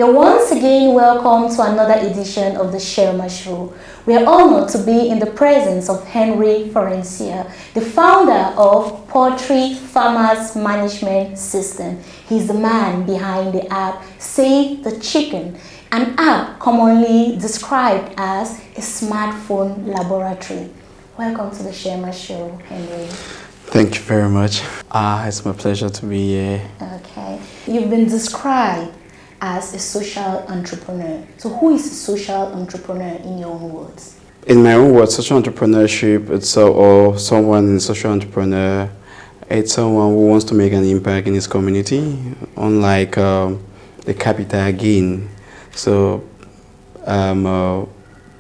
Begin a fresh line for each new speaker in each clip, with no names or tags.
You're once again welcome to another edition of the Shirlma Show. We are honored to be in the presence of Henry Foretia, the founder of Poultry Farmers Management System. He's the man behind the app Save the Chicken, an app commonly described as a smartphone laboratory. Welcome to the Shirlma Show, Henry.
Thank you very much. It's my pleasure to be here.
Okay. You've been described as a social entrepreneur. So who is a social entrepreneur in your own words?
In my own words, social entrepreneurship, or someone in social entrepreneur, it's someone who wants to make an impact in his community, unlike the capital gain. So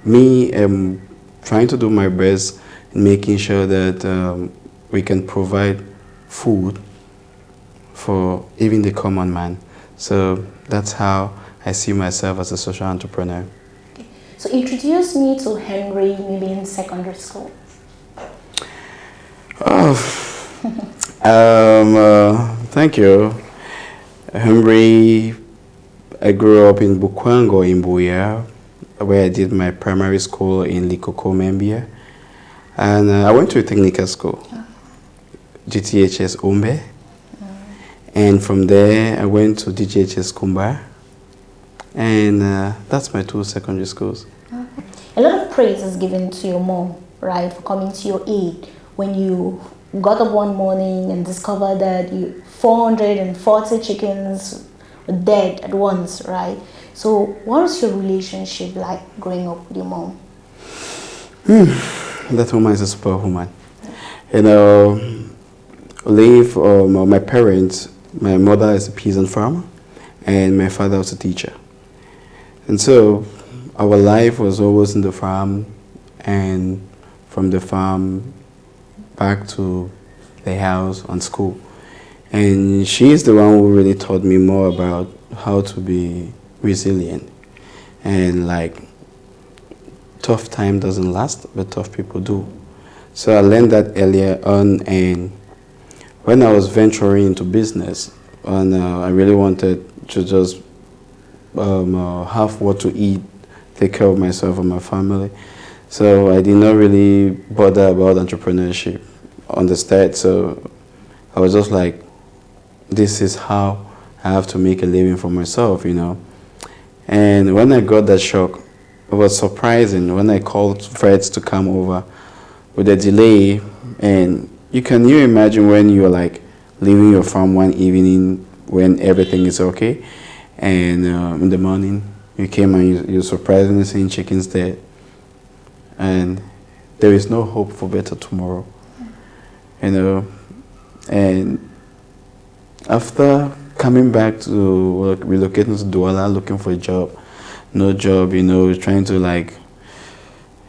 me, I'm trying to do my best in making sure that we can provide food for even the common man. So that's how I see myself as a social entrepreneur.
Okay. So introduce me to Henry, maybe in secondary school.
Thank you. Henry, I grew up in Bukwango in Buea, where I did my primary school in Likoko, Membia. And I went to a technical school, GTHS Umbe. And from there, I went to DGHS Kumba. And that's my two secondary schools.
Okay. A lot of praise is given to your mom, right, for coming to your aid when you got up one morning and discovered that 440 chickens were dead at once, right? So what was your relationship like growing up with your mom?
That woman is a superwoman. You know, my parents, my mother is a peasant farmer and my father was a teacher. And so our life was always in the farm, and from the farm back to the house and school. And she's the one who really taught me more about how to be resilient. And like, tough time doesn't last, but tough people do. So I learned that earlier on, and when I was venturing into business, and I really wanted to just have what to eat, take care of myself and my family. So I did not really bother about entrepreneurship on the start. So I was just like, this is how I have to make a living for myself, you know. And when I got that shock, it was surprising when I called friends to come over with a delay. And can you imagine when you're like leaving your farm one evening when everything is okay, and in the morning you came and you're surprisingly seeing chickens dead, and there is no hope for better tomorrow, you know. And after coming back to work, relocating to Douala, looking for a job, no job, you know, trying to like,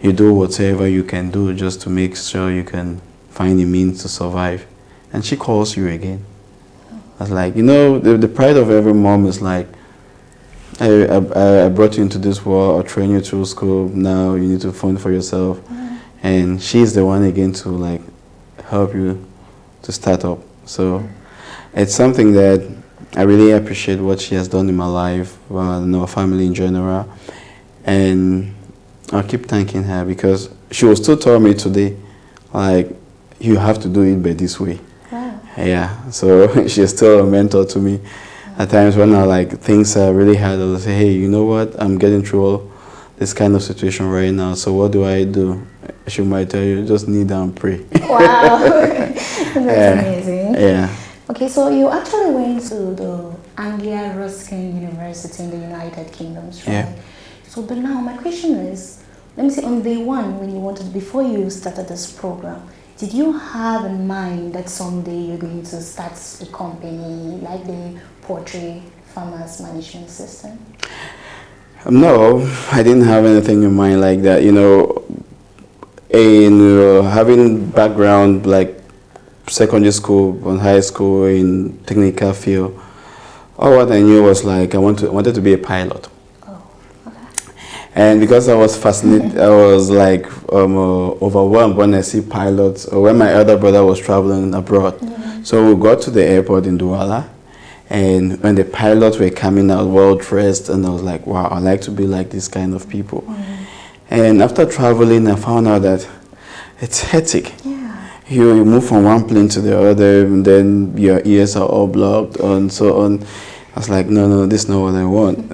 you do whatever you can do just to make sure you can find the means to survive. And she calls you again. I was like, you know, the pride of every mom is like, I brought you into this world, I trained you through school, now you need to fund for yourself. And she's the one again to like help you to start up. So it's something that I really appreciate what she has done in my life, and our family in general. And I'll keep thanking her because she will still tell me today, like, you have to do it by this way.
Wow.
Yeah, so she's still a mentor to me. At times when things are really hard, I'll say, hey, you know what? I'm getting through all this kind of situation right now. So what do I do? She might tell you, just kneel down and pray.
Wow, that's amazing.
Yeah.
Okay, so you actually went to the Anglia Ruskin University in the United Kingdom, right?
Yeah.
So, but now my question is, let me say on day one, when you wanted, before you started this program, did you have in mind that someday you're going to start a company like the Poultry Farmers Management System?
No, I didn't have anything in mind like that. You know, in having background like secondary school and high school in technical field, all what I knew was like I wanted to be a pilot.
Oh, okay.
And because I was fascinated, I was like overwhelmed when I see pilots, or when my elder brother was traveling abroad.
Mm-hmm.
So we got to the airport in Douala, And when the pilots were coming out well dressed, and I was like, wow, I like to be like this kind of people. And after traveling, I found out that it's hectic. You move from one plane to the other, and then your ears are all blocked and so on. I was like, no, this is not what I want.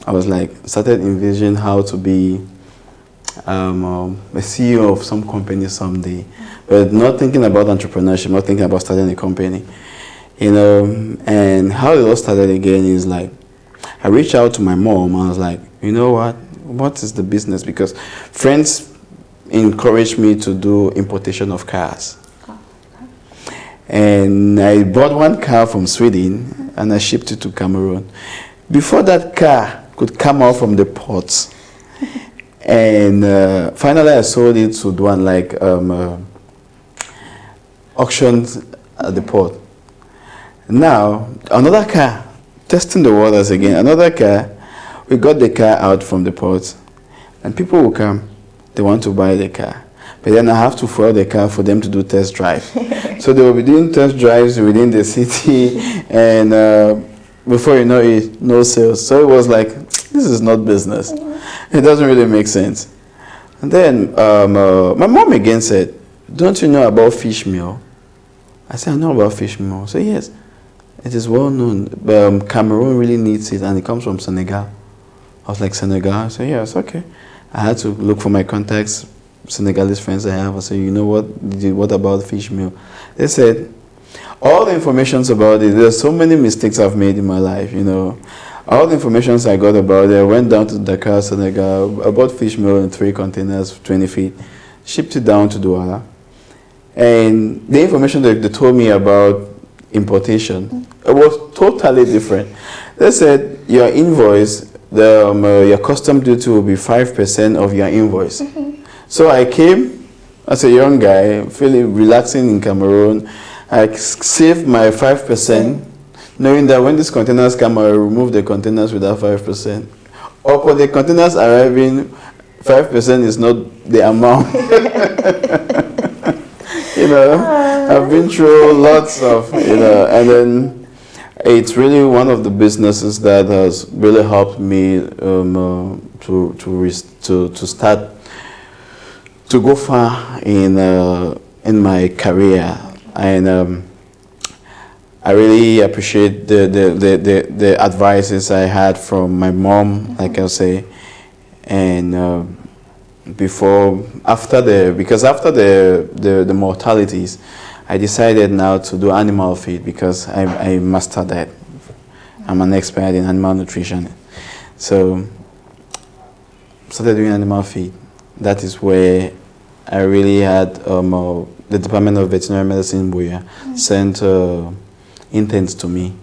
I was like, started envisioning how to be a CEO of some company someday, but not thinking about entrepreneurship, not thinking about starting a company. And how it all started again is like, I reached out to my mom. I was like, you know what is the business? Because friends encouraged me to do importation of cars. And I bought one car from Sweden and I shipped it to Cameroon. Before that car could come out from the ports, and finally I sold it to one auctions at the port. Now, another car, testing the waters again, another car, we got the car out from the port, and people will come, they want to buy the car. But then I have to fuel the car for them to do test drive. So they will be doing test drives within the city, and before you know it, no sales. So it was like, this is not business. It doesn't really make sense. And then my mom again said, don't you know about fish meal? I said, I know about fish meal. So yes, it is well known. Cameroon really needs it, and it comes from Senegal. I was like, Senegal? I said, yes, okay. I had to look for my contacts, Senegalese friends I have. I said, you know what about fish meal? They said, all the information about it, there's so many mistakes I've made in my life, All the information I got about it, I went down to Dakar, Senegal, I bought fish meal in 3 containers, 20 feet, shipped it down to Douala. And the information that they told me about importation, it was totally different. They said, your invoice, your custom duty will be 5% of your invoice. So I came as a young guy, feeling relaxing in Cameroon. I saved my 5%, knowing that when these containers come, I will remove the containers with that 5%. Upon the containers arriving, 5% is not the amount. I've been through lots of, and then it's really one of the businesses that has really helped me to start to go far in my career. And I really appreciate the advices I had from my mom, like I say, and after the mortalities, I decided now to do animal feed because I mastered that. I'm an expert in animal nutrition, so started doing animal feed. That is where I really had the Department of Veterinary Medicine in Buya sent interns to me.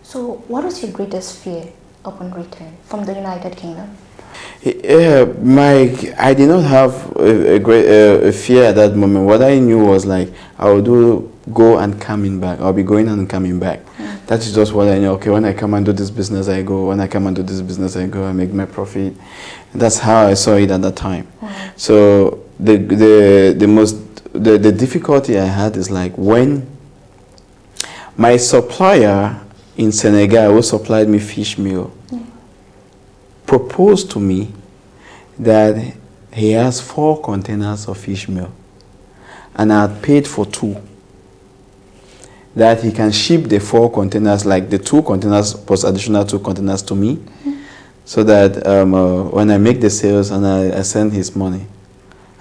So what was your greatest fear upon return from the United Kingdom?
I did not have a great fear at that moment. What I knew was like I would go and coming back. I'll be going and coming back. That is just what I know. Okay, when I come and do this business, I go. When I come and do this business, I go. I make my profit. And that's how I saw it at that time. So the difficulty I had is like when my supplier in Senegal, who supplied me fish meal, proposed to me that he has 4 containers of fish meal and I had paid for 2. That he can ship the 4 containers, like the 2 containers plus additional 2 containers to me, so that when I make the sales and I send his money.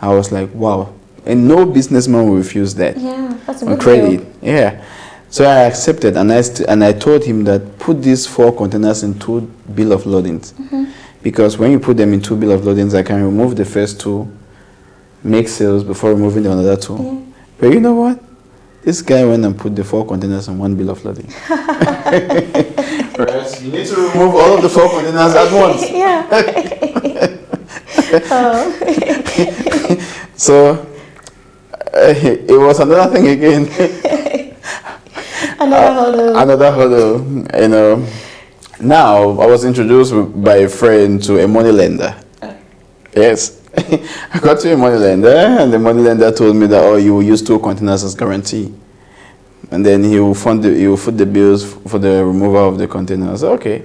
I was like, wow. And no businessman will refuse that.
Yeah, that's a
on
good
credit.
deal.
Yeah. So I accepted, and I told him that put these 4 containers in 2 bill of loadings. Because when you put them in 2 bill of loadings, I can remove the first 2, make sales before removing the other 2. But you know what? This guy went and put the 4 containers in 1 bill of lading. Whereas you need to remove all of the 4 containers at once.
Yeah.
So it was another thing again. Another hurdle. You know. Now I was introduced by a friend to a money lender. Yes. I got to a money lender, and the money lender told me that, oh, you will use 2 containers as guarantee. and then he will foot the bills for the removal of the container. I said, okay.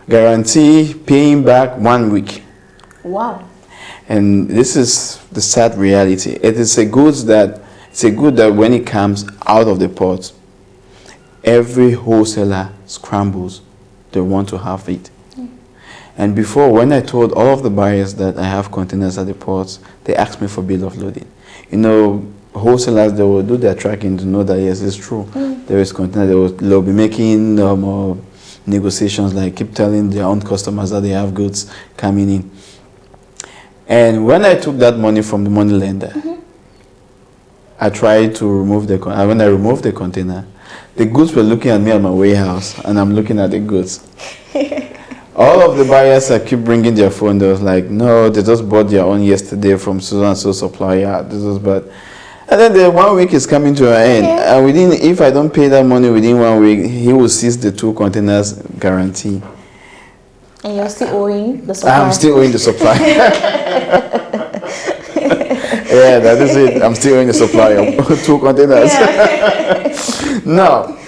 Guarantee paying back 1 week.
Wow.
And this is the sad reality. It's a good that when it comes out of the port, every wholesaler scrambles. They want to have it. And before, when I told all of the buyers that I have containers at the ports, they asked me for bill of loading. You know, wholesalers, they will do their tracking to know that yes, it's true. There is container. They'll be making negotiations, like keep telling their own customers that they have goods coming in. And when I took that money from the money lender, I tried to remove when I removed the container, the goods were looking at me at my warehouse, and I'm looking at the goods. All of the buyers I keep bringing their phone. They was like, no, they just bought their own yesterday from so and so supplier. This was bad. And then the 1 week is coming to an end. And if I don't pay that money within 1 week, he will seize the 2 containers guarantee.
And you're still owing the supplier.
I'm still owing the supplier. Yeah, that is it. I'm still owing the supplier 2 containers. Yeah. Now,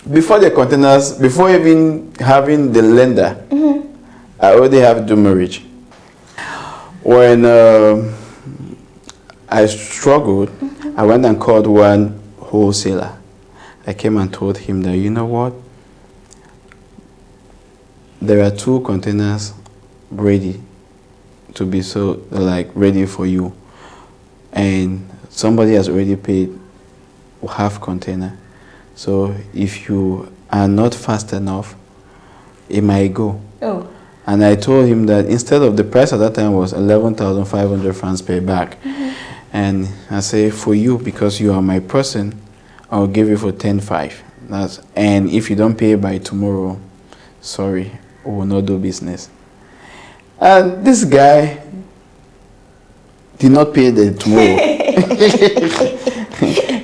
before even having the lender, I already have demurrage. When I struggled, I went and called one wholesaler. I came and told him that, you know what? There are 2 containers ready to be ready for you. And somebody has already paid half container. So if you are not fast enough, it might go.
Oh.
And I told him that instead of the price at that time was 11,500 francs per bag. And I say, for you, because you are my person, I'll give you for 10,500. And if you don't pay by tomorrow, sorry, we will not do business. And this guy did not pay the tomorrow.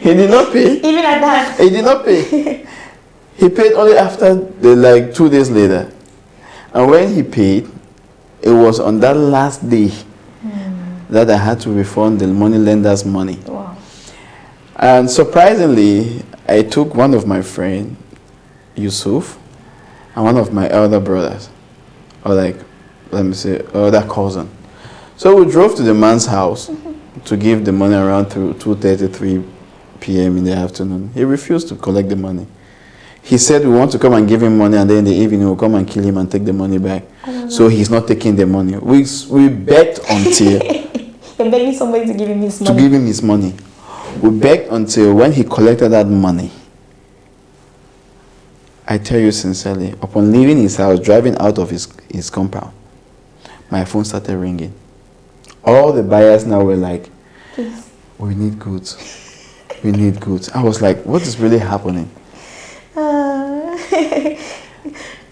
He did not pay.
Even at that?
He did not pay. He paid only after 2 days later. And when he paid, it was on that last day that I had to refund the money lender's money.
Wow.
And surprisingly, I took one of my friends, Yusuf, and one of my elder brothers, or other cousin. So we drove to the man's house to give the money around 2:33 p.m. in the afternoon. He refused to collect the money. He said we want to come and give him money, and then in the evening we'll come and kill him and take the money back. So he's not taking the money. We begged until...
You're begging somebody to give him his money?
To give him his money. We begged until when he collected that money, I tell you sincerely, upon leaving his house, driving out of his compound, my phone started ringing. All the buyers now were like, we need goods. We need goods. I was like, what is really happening?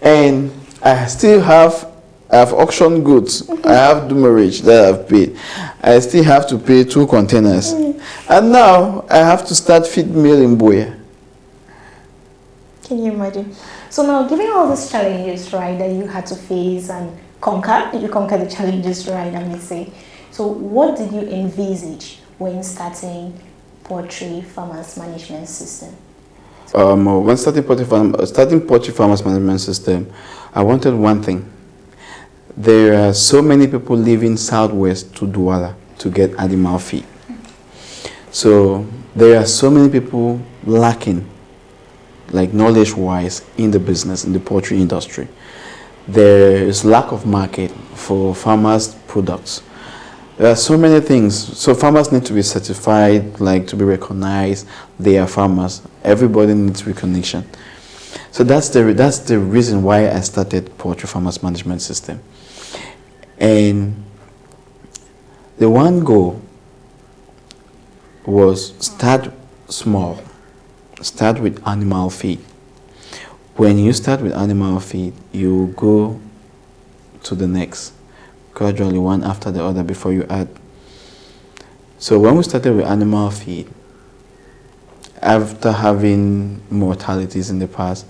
And I've auctioned goods. I have demurrage that I've paid. I still have to pay 2 containers. And now I have to start feed meal in Boya.
Can you imagine? So now, given all these challenges, right, that you had to face and conquer, you conquered the challenges, right, I may say. So what did you envisage when starting Poultry Farmers Management System?
When starting Poultry Farmers Management System, I wanted one thing. There are so many people leaving southwest to Douala to get animal feed. So there are so many people lacking, like knowledge-wise, in the business, in the poultry industry. There is lack of market for farmers' products. There are so many things. So farmers need to be certified, to be recognized. They are farmers. Everybody needs recognition. So that's the reason why I started Poultry Farmers Management System. And the one goal was start small. Start with animal feed. When you start with animal feed, you go to the next, gradually one after the other before you add. So when we started with animal feed, after having mortalities in the past,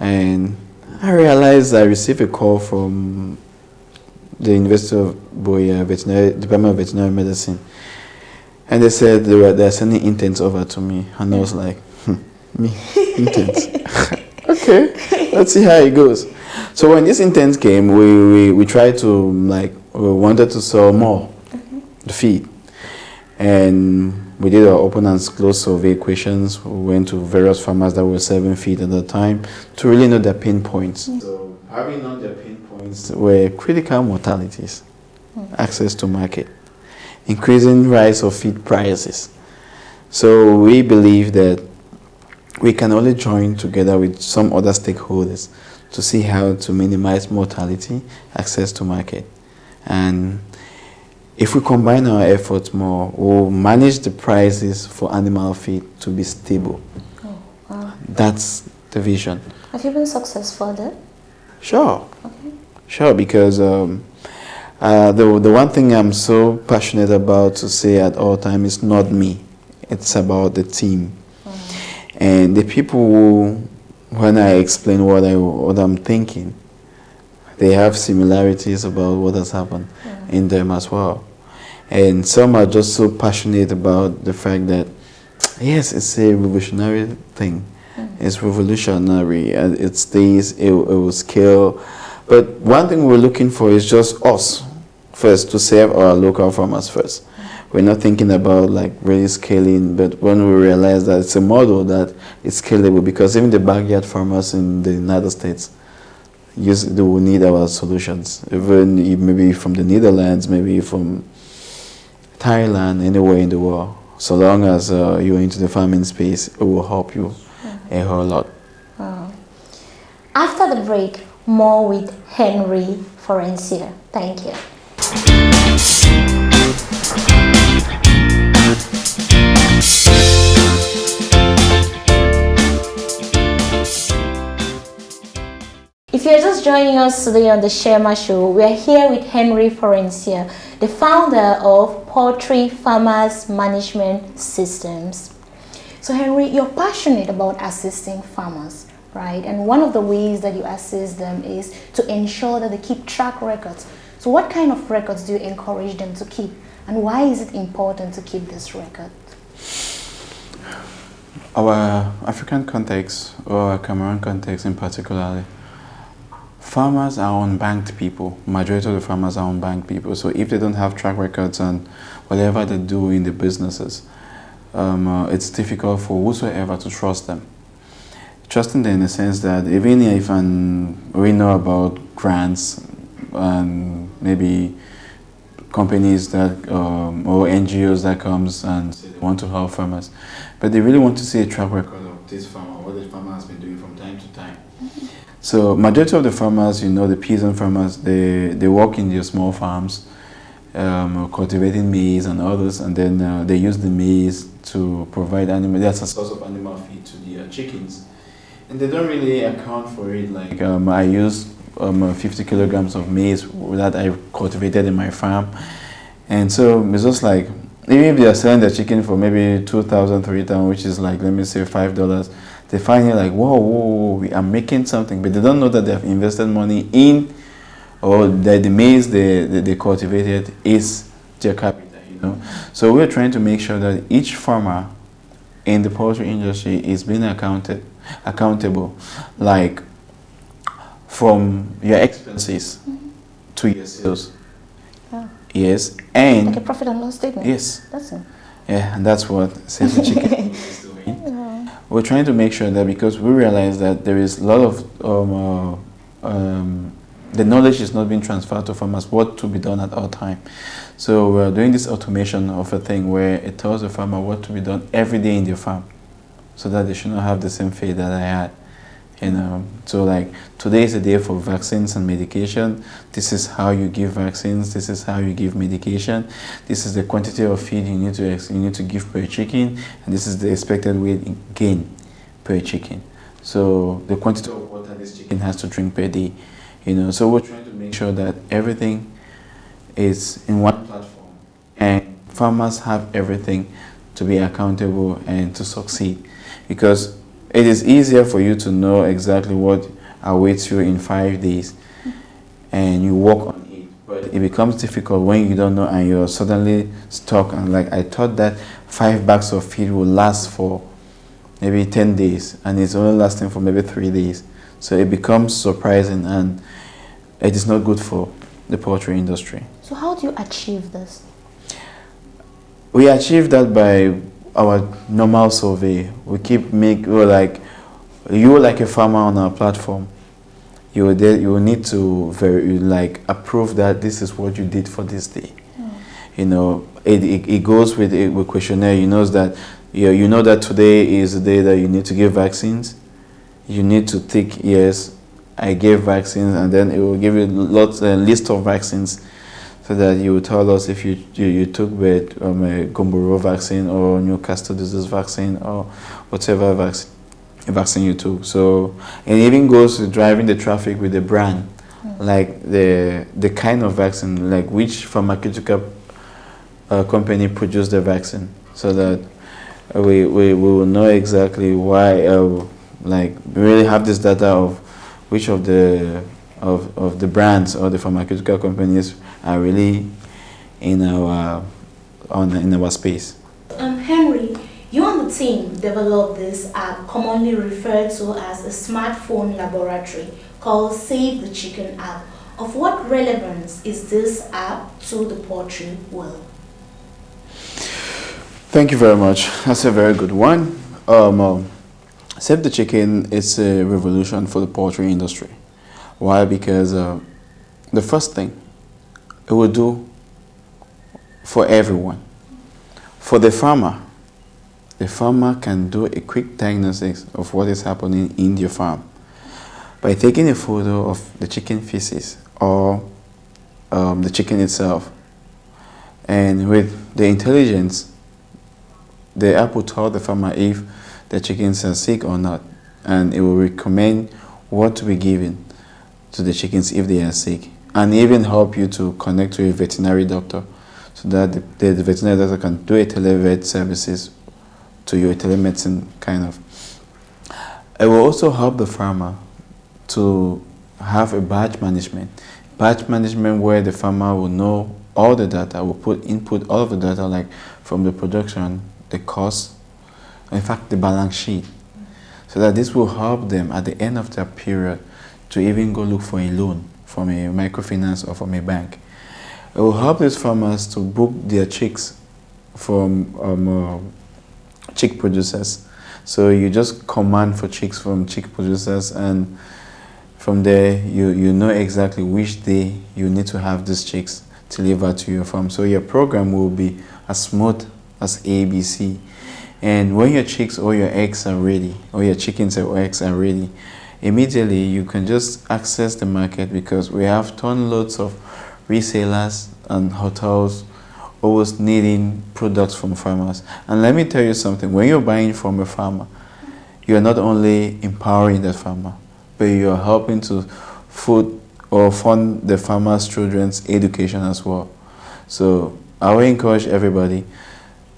and I realized I received a call from the University of Boya Department of Veterinary Medicine, And they said they're sending interns over to me, and I was like, me, interns. Okay, let's see how it goes. So when these interns came, we tried to, like, we wanted to sell more the feed, and we did our open and close survey questions. We went to various farmers that were serving feed at the time to really know their pain points. So having known their pain points were critical mortalities, access to market, increasing rise of feed prices. So we believe that we can only join together with some other stakeholders to see how to minimize mortality, access to market. And if we combine our efforts more, we'll manage the prices for animal feed to be stable.
Oh, wow.
That's the vision.
Have you been successful there?
Sure.
Okay.
Sure, because the one thing I'm so passionate about to say at all time is not me. It's about the team. And the people who, when I explain what I'm thinking, they have similarities about what has happened in them as well. And some are just so passionate about the fact that, yes, it's a revolutionary thing. It's revolutionary, and it stays, it will scale. But one thing we're looking for is just us first, to serve our local farmers first. We're not thinking about like really scaling, but when we realize that it's a model that is scalable, because even the backyard farmers in the United States, they will need our solutions. Even maybe from the Netherlands, maybe from Thailand, anywhere in the world. So long as you're into the farming space, it will help you a whole lot.
After the break, more with Henry Foretia. Thank you. If you're just joining us today on the Shirlma Show, we are here with Henry Foretia, the founder of Poultry Farmers Management Systems. So Henry, you're passionate about assisting farmers, right? And one of the ways that you assist them is to ensure that they keep track records. So what kind of records do you encourage them to keep? And why is it important to keep this record?
Our African context, or Cameroon context in particular, farmers are unbanked people. Majority of the farmers are unbanked people. So if they don't have track records on whatever they do in the businesses, it's difficult for whosoever to trust them. Trusting them in the sense that even if we know about grants and maybe companies that or NGOs that comes and say they want to help farmers, but they really want to see a track record of this farmer, what the farmer has been doing from time to time. So majority of the farmers, the peasant farmers, they work in their small farms, cultivating maize and others, and then they use the maize to provide that's a source of animal feed to their chickens. And they don't really account for it, like I use 50 kilograms of maize that I cultivated in my farm. And so it's just like, even if they are selling their chicken for maybe 2,000, 3,000, which is like, let me say $5, they find it like, whoa, we are making something, but they don't know that they have invested money in, or that the maize they cultivated is their capital, So we're trying to make sure that each farmer in the poultry industry is being accountable, like from your expenses to your sales.
Oh.
Yes, and
like a profit and loss statement.
Yes.
That's it.
Yeah, and that's what Save the Chicken is doing. We're trying to make sure that, because we realize that there is a lot of the knowledge is not being transferred to farmers, what to be done at all time. So we're doing this automation of a thing where it tells the farmer what to be done every day in their farm, so that they should not have the same fate that I had. So like, today is a day for vaccines and medication. This is how you give vaccines. This is how you give medication. This is the quantity of feed you need to give per chicken, and this is the expected weight gain per chicken. So the quantity of water this chicken has to drink per day. So we're trying to make sure that everything is in one platform, and farmers have everything to be accountable and to succeed, because it is easier for you to know exactly what awaits you in 5 days and you work on it. but it becomes difficult when you don't know and you're suddenly stuck. And like I thought that 5 bags of feed will last for maybe 10 days, and it's only lasting for maybe 3 days. So it becomes surprising, and it is not good for the poultry industry.
So how do you achieve this?
We achieve that by our normal survey. We keep we're like, you're like a farmer on our platform. You will need to approve that this is what you did for this day. You know, it goes with a questionnaire. You know that you know that today is the day that you need to give vaccines. You need to tick yes, I gave vaccines, and then it will give you a list of vaccines, so that you will tell us if you took a Gumboro vaccine or Newcastle disease vaccine or whatever vaccine you took. So, and it even goes to driving the traffic with the brand, like the kind of vaccine, like which pharmaceutical company produced the vaccine, so that we will know exactly why. Like we really have this data of which of the brands or the pharmaceutical companies are really in our space.
Henry, you and the team developed this app commonly referred to as a smartphone laboratory called Save the Chicken app. Of what relevance is this app to the poultry world?
Thank you very much. That's a very good one. Save the Chicken is a revolution for the poultry industry. Why? Because the first thing it will do for everyone. For the farmer can do a quick diagnosis of what is happening in your farm by taking a photo of the chicken feces or the chicken itself. And with the intelligence, the app will tell the farmer if the chickens are sick or not, and it will recommend what to be given to the chickens if they are sick, and even help you to connect to a veterinary doctor, so that the veterinary doctor can do a televet services to your telemedicine kind of. It will also help the farmer to have a batch management where the farmer will know all the data, will input all of the data, like from the production, the cost, in fact the balance sheet, so that this will help them at the end of their period to even go look for a loan from a microfinance or from a bank. It will help these farmers to book their chicks from chick producers. So you just command for chicks from chick producers, and from there you know exactly which day you need to have these chicks delivered to your farm. So your program will be as smooth as ABC. And when your chicks or your eggs are ready, or your chickens or eggs are ready, immediately you can just access the market, because we have loads of resellers and hotels always needing products from farmers. And let me tell you something, when you're buying from a farmer, you're not only empowering the farmer, but you're helping to fund the farmer's children's education as well. So I will encourage everybody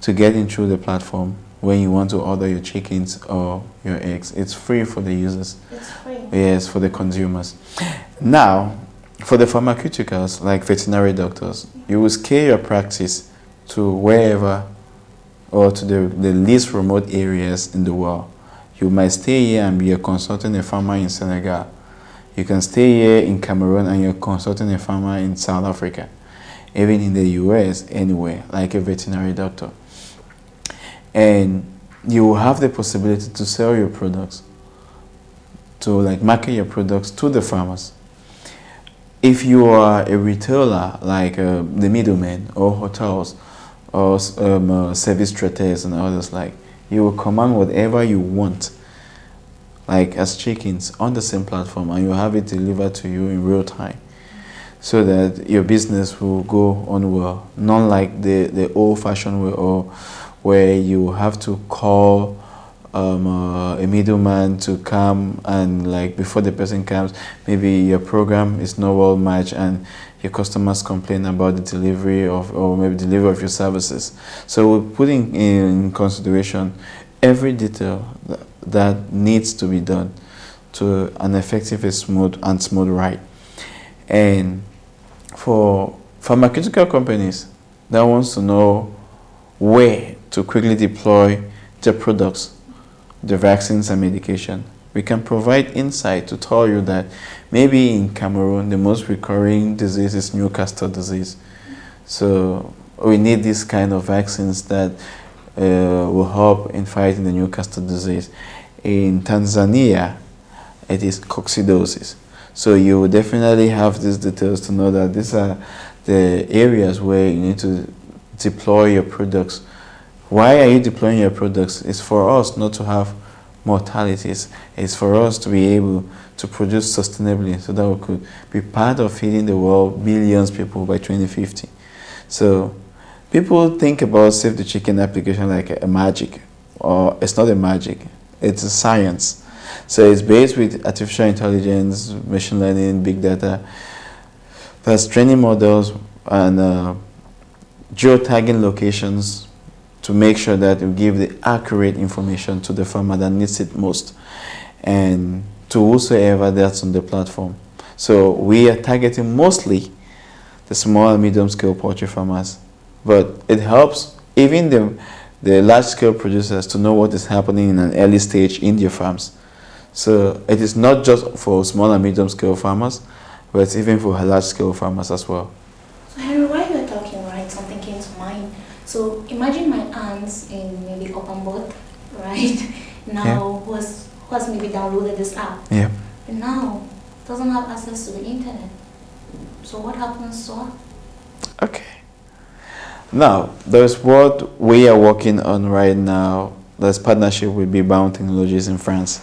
to get into the platform when you want to order your chickens or your eggs. It's free for the users.
It's free.
Yes, for the consumers. Now, for the pharmaceuticals, like veterinary doctors, you will scale your practice to wherever, or to the least remote areas in the world. You might stay here and be a consulting a farmer in Senegal. You can stay here in Cameroon and you're consulting a farmer in South Africa. Even in the US, anywhere, like a veterinary doctor. And you will have the possibility to sell your products, to market your products to the farmers. If you are a retailer, like the middlemen or hotels or service traders and others, you will command whatever you want, like as chickens, on the same platform, and you have it delivered to you in real time, so that your business will go on well. Not like the old-fashioned way, or where you have to call a middleman to come, and before the person comes, maybe your program is not well matched and your customers complain about the delivery or maybe delivery of your services. So we're putting in consideration every detail that needs to be done to an effective, smooth ride. And
for pharmaceutical companies that wants to know where to quickly deploy their products, the vaccines and medication, we can provide insight to tell you that maybe in Cameroon the most recurring disease is Newcastle disease. So we need this kind of vaccines that will help in fighting the Newcastle disease. In Tanzania, it is coccidosis. So you will definitely have these details to know that these are the areas where you need to deploy your products. Why are you deploying your products? It's for us not to have mortalities. It's for us to be able to produce sustainably so that we could be part of feeding the world billions of people by 2050. So people think about Save the Chicken application like a magic, or it's not a magic, it's a science. So it's based with artificial intelligence, machine learning, big data. There's training models and geotagging locations to make sure that you give the accurate information to the farmer that needs it most, and to whosoever that's on the platform. So we are targeting mostly the small and medium scale poultry farmers, but it helps even the large scale producers to know what is happening in an early stage in their farms. So it is not just for small and medium scale farmers, but it's even for large scale farmers as well.
So Henry, while you were talking, right, something came to mind. So imagine my aunt in maybe Openbot, right? Now who has maybe downloaded this app.
Yeah.
And now doesn't have access to the internet. So what happens to her?
Okay. Now, there's what we are working on right now. There's partnership with Bebound Technologies in France.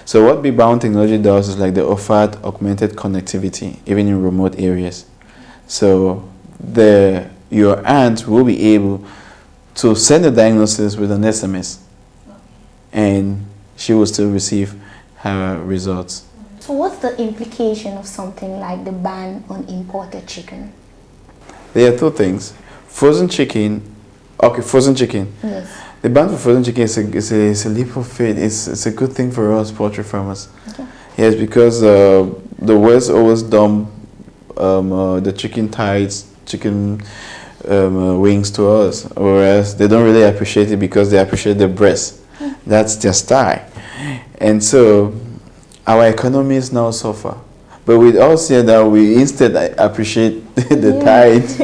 So what Bebound Technology does is like they offer augmented connectivity, even in remote areas. So your aunt will be able to send a diagnosis with an SMS, and she will still receive her results.
So what's the implication of something like the ban on imported chicken?
There are two things. Frozen chicken.
Yes.
The ban for frozen chicken is a leap of faith. It's a good thing for us poultry farmers.
Okay.
Yes, because the West always dump the chicken thighs, chicken wings to us, whereas they don't really appreciate it because they appreciate the breast. That's their style. And so our economies now suffer. But with us here that we instead appreciate the thighs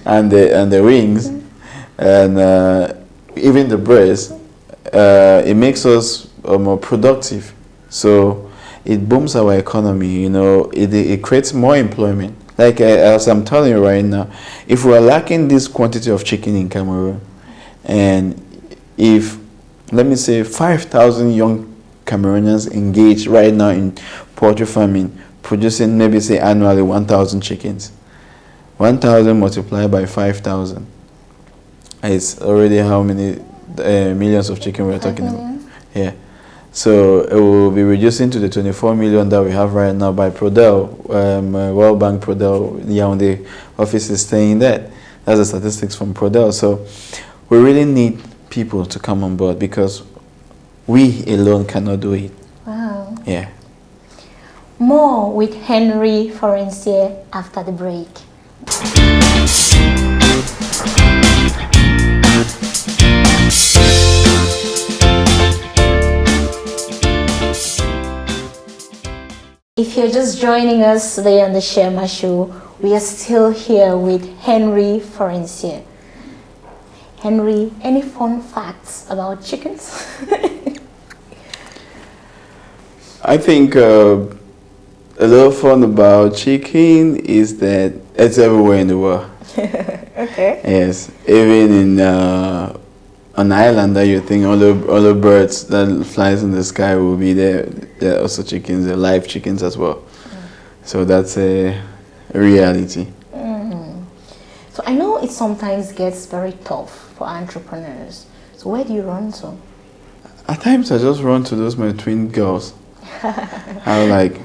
and the wings and even the breast, it makes us more productive. So it booms our economy, you know, it creates more employment. Like as I'm telling you right now, if we are lacking this quantity of chicken in Cameroon, and if, let me say, 5,000 young Cameroonians engaged right now in poultry farming, producing maybe say annually 1,000 chickens, 1,000 multiplied by 5,000, it's already how many millions of chicken we're talking about. Yeah. So it will be reducing to the 24 million that we have right now by Prodel. World Bank Prodel, the office is saying that. That's the statistics from Prodel. So we really need people to come on board because we alone cannot do it.
Wow.
Yeah.
More with Henry Foretia after the break. If you're just joining us today on the Shirlma Show, we are still here with Henry Foretia. Henry, any fun facts about chickens?
I think a little fun about chicken is that it's everywhere in the world.
Okay.
Yes, even in an island that you think all the birds that flies in the sky will be there. There are also chickens, there are live chickens as well. So that's a reality.
So I know it sometimes gets very tough for entrepreneurs. So where do you run to?
At times I just run to those my twin girls. I'm like,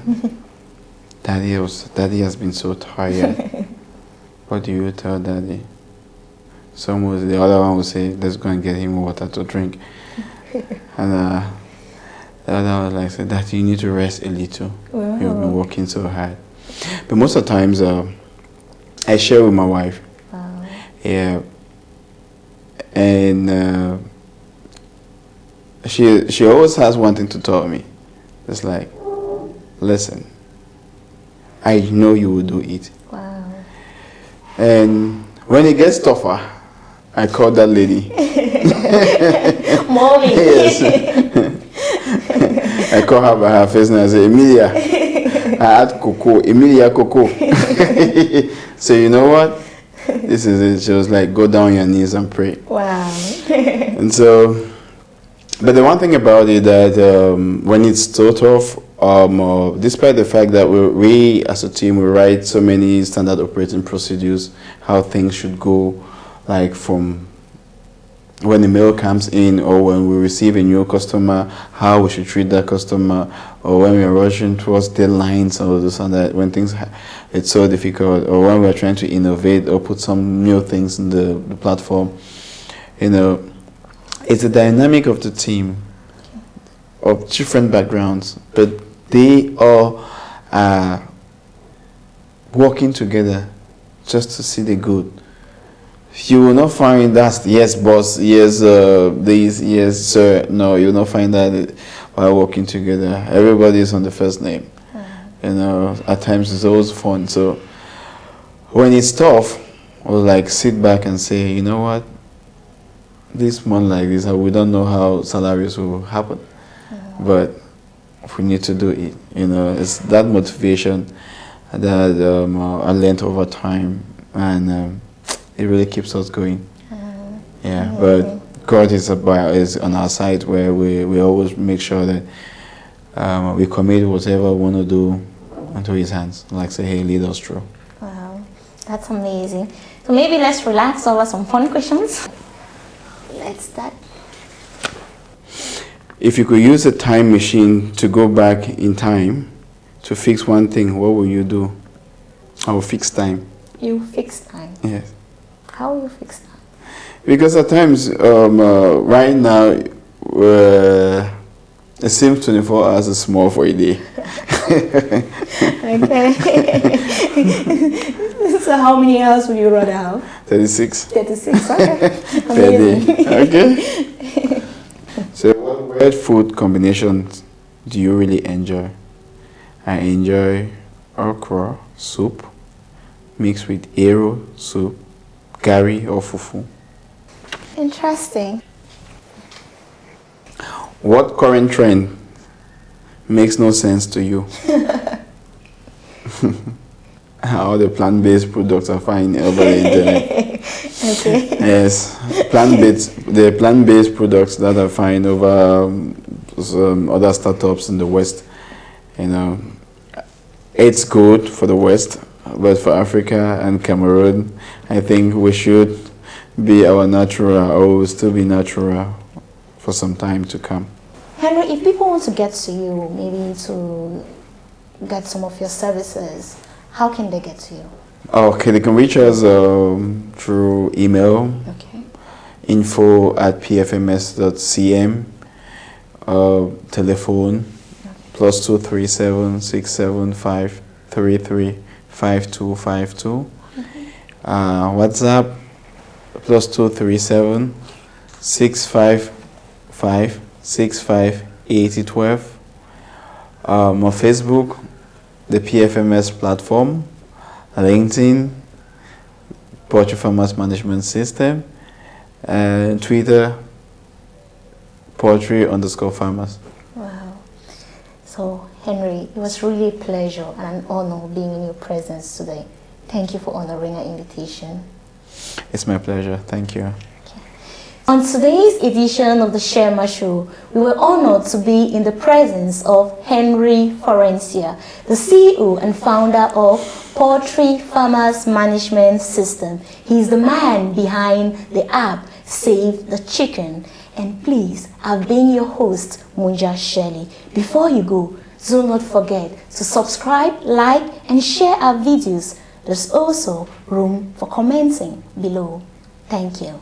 Daddy has been so tired. What do you tell Daddy? The other one will say, let's go and get him water to drink. And the other one like, say, Daddy, you need to rest a little.
Wow.
You've been working so hard. But most of the times,
I share with my wife.
Wow.
Yeah. And she always has one thing to tell me. It's like, listen, I know you will do it.
Wow.
And when it gets tougher, I call that lady.
Mommy.
Yes. I call her by her first name. I say, Emilia. I add Coco. Emilia Coco. So you know what? This is it. She was like, go down on your knees and pray.
Wow.
And so, but the one thing about it that when it's sort of, despite the fact that we as a team, we write so many standard operating procedures, how things should go, like from when the mail comes in or when we receive a new customer, how we should treat that customer, or when we're rushing towards deadlines or this and that, when things it's so difficult, or when we're trying to innovate or put some new things in the platform. You know, it's the dynamic of the team of different backgrounds, but they all are working together just to see the good. You will not find that, yes, boss, yes, this, yes, sir. No, you will not find that while working together. Everybody is on the first name. You know, at times it's always fun. So when it's tough, we'll like sit back and say, you know what? This month like this, we don't know how salaries will happen. But we need to do it. You know, it's that motivation that I learned over time, and it really keeps us going. Yeah, but God is on our side, where we always make sure that we commit whatever we want to do into His hands. Like say, hey, lead us through.
Wow, that's amazing. So maybe let's relax over some fun questions. Let's start.
If you could use a time machine to go back in time to fix one thing, what will you do? I will fix time.
You fix time.
Yes.
How will you fix time?
Because at times, right now, it seems 24 hours is small for a day.
Okay. So how many hours would you rather have?
36.
36, okay.
Per day.
Amazing.
Okay. So what weird food combinations do you really enjoy? I enjoy okra soup mixed with arrow soup, curry or fufu.
Interesting.
What current trend makes no sense to you? How the plant-based products are fine over the internet.
Okay.
Yes, the plant-based products that are fine over some other startups in the West. You know, it's good for the West, but for Africa and Cameroon, I think we should be our natural, or we'll still be natural for some time to come.
Henry, if people want to get to you, maybe to get some of your services, how can they get to you?
Okay, they can reach us through email,
Okay.
info@pfms.cm, telephone, +237 675 33 5252, WhatsApp, +237 655 65 8012, on Facebook, the PFMS platform, LinkedIn, Poultry Farmers Management System, and Twitter, Poultry_farmers.
Wow. So, Henry, it was really a pleasure and an honor being in your presence today. Thank you for honoring our invitation.
It's my pleasure. Thank you.
On today's edition of the Shirlma Show, we were honored to be in the presence of Henry Foretia, the CEO and founder of Poultry Farmers Management System. He's the man behind the app Save the Chicken. And please, I've been your host, Munja Shirley. Before you go, do not forget to subscribe, like, and share our videos. There's also room for commenting below. Thank you.